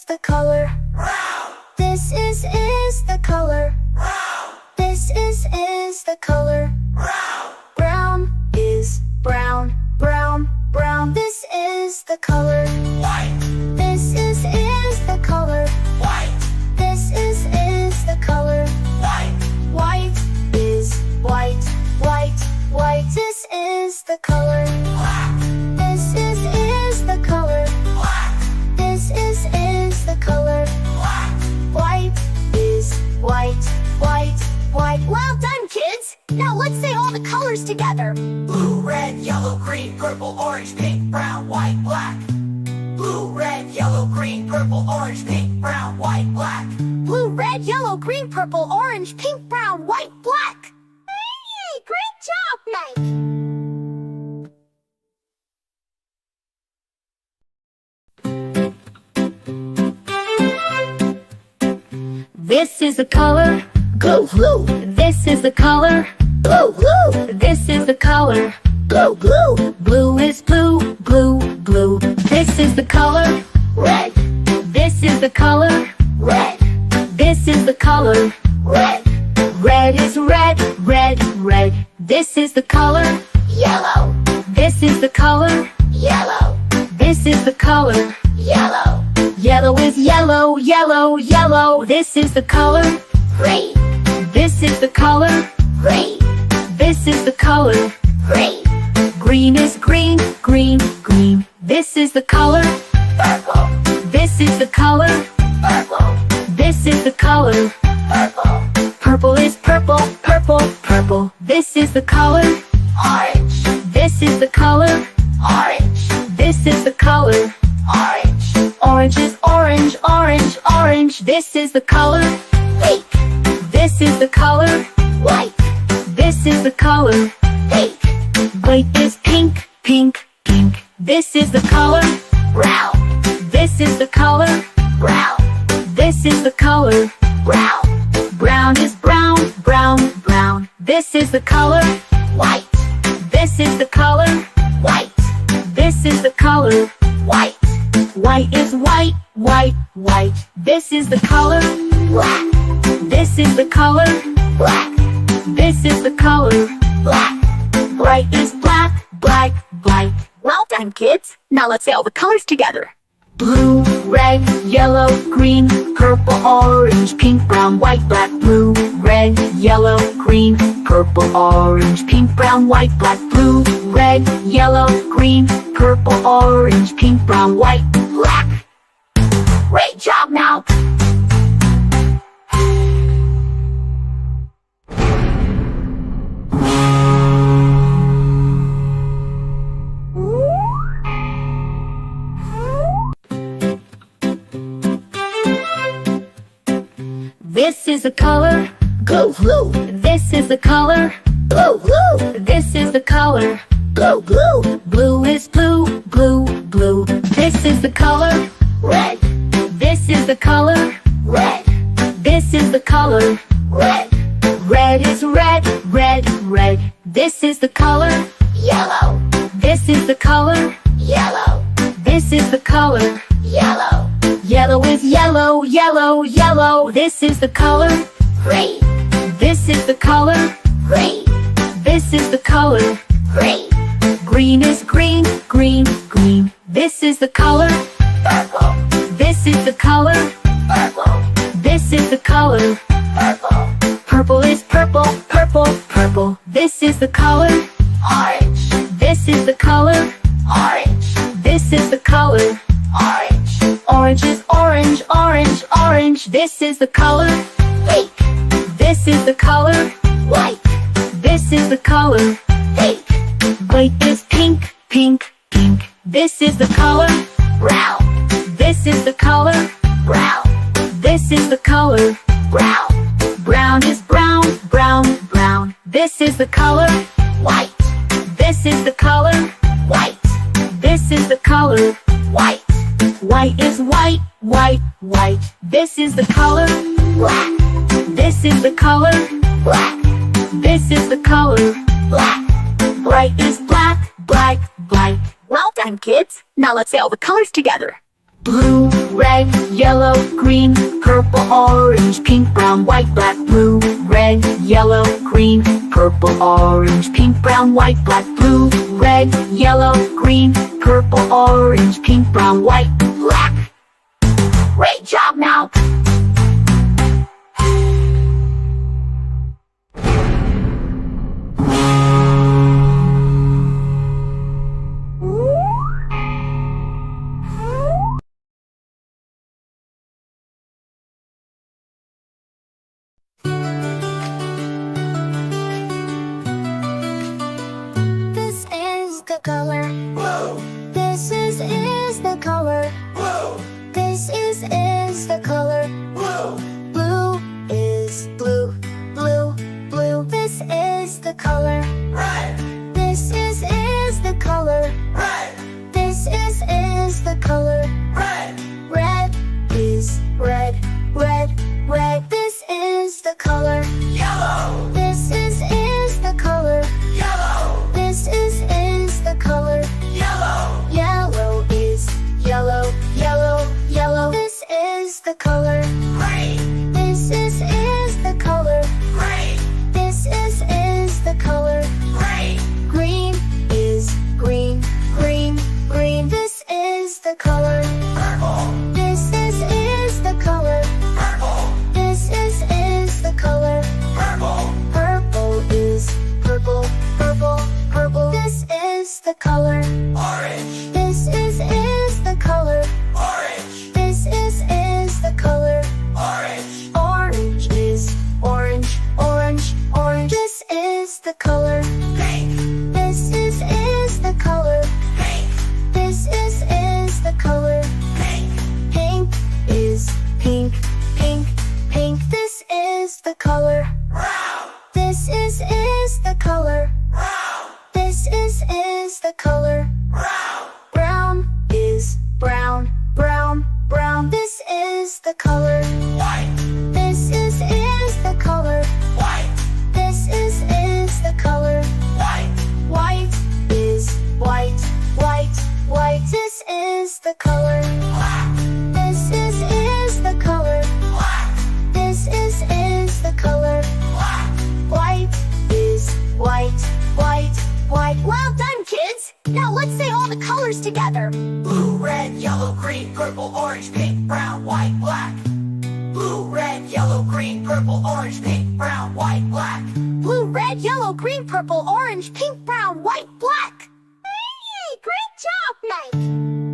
the color. This is the color. This is the color. Brown is brown, brown, brown. This is the color. White, This is the color. white, This is the color. white, White is white, white, white. This is the color. black, This is the color. black, This is the color. black. White is white, white, white. Well done, kids! Now let's say all the colors together. Blue, red, yellow, green, purple, orange, pink, brown, white, black. Blue, red, yellow, green, purple, orange, pink, brown, white, black. Blue, red, yellow, green, purple, orange, pink, brown, white, black. Hey, great job, Mike! This is the color. Blue, blue, This is the color. blue, blue, This is the color. blue, blue. Blue is blue, blue, blue. This is the color. Red, This is the color. red, This is the color. red. Red is red, red, red. This is the color. Yellow, This is the color. yellow, This is the color. yellow. Yellow is yellow, yellow, yellow. This is the color. Green, This is the color. green, This is the color. green. Green is green, green, green. This is the color. Purple, This is the color. purple, This is the color. purple. Purple is purple, purple, purple. This is the color. Orange, This is the color. orange, This is the color. orange. Orange is orange, orange, orange. This is the color. Pink, This is the color. white, This is the color. pink. White is pink, pink, pink. This is the color. Brown, This is the color. brown, This is the color. brown. Brown is brown, brown, brown. This is the color. White, This is the color. white, This is the color. white. White is white, white, white. This is the color. Black, This is the color. black, This is the color. black. Bright is black, black, black. Well done, kids. Now let's say all the colors together. Blue, red, yellow, green, purple, orange, pink, brown, white, black. Blue, red, yellow, green, purple, orange, pink, brown, white, black. Blue, red, yellow, green, purple, orange, pink, brown, white, black. Great job now. This is the color. Blue, blue, This is the color. blue, blue, This is the color. blue, blue. Blue is blue, blue, blue. This is the color. Red, This is the color. red, This is the color. red. Red is red, red, red. This is the color. Yellow, This is the color. yellow, This is the color. yellow. Yellow is yellow, yellow, yellow. This is the color. Green, This is the color. green, This is the color. green. Green is green, green, green. This is the color. Purple, This is the color. purple, This is the color. purple. Purple is purple, purple, purple. This is the color. Orange, This is the color. orange, This is the color. orange. Orange is orange, orange, orange. This is the color. Pink, This is the color. white, This is the color. pink. White is pink, pink, pink. This is the color. Brown, This is the color. brown, This is the color. brown. Brown is brown, brown, brown. This is the color. White, This is the color. white, This is the color. white. White is white, white, white. This is the color. Black, This is the color. black, This is the color. black. Bright is black, black, black. Well done, kids. Now let's say all the colors together. Blue, red, yellow, green, purple, orange, pink, brown, white, black. Blue, red, yellow, green, purple, orange, pink, brown, white, black. Blue, red, yellow, green, purple, orange, pink, brown, white, black. Great job now! This is the color. Blue, This is the color. blue, This is the color. blue, Blue is blue, blue, blue. This is the color. red, This is the color. red, This is the color. red, Red is red, red, red. This is the color. yellow, This is the color. yellow, This is the color. yellow, Yellow is yellow, yellow, yellow. This is the color. green, This is the color. green, This is the color. green, Green is green, green, green. This is the color. purple, This is the color. purple, This is the color. purple, Purple is purple, purple, purple. This is the color. orange, This is the color. orange, This is the color. orange, Orange is orange, orange, orange. This is the color. pink, This is the color. pink, This is the color. pink, Pink is pink, pink, pink. This is the color. brown, This is the color. brown, This is the color. brown, Brown is brown, brown, brown. This is the color. white, This is the color. white, This is the color. white, White is white, white, white. This is the color. black, This is the color. black, This is the color. black, White is white, white, white. Well done, kids! Now let's say all the colors together. blue, red, yellow, green, purple, orange, pink, brown, white, black. Blue, red, yellow, green, purple, orange, pink, brown, white, black. Blue, red, yellow, green, purple, orange, pink, brown, white, black. Hey, great job, Mike!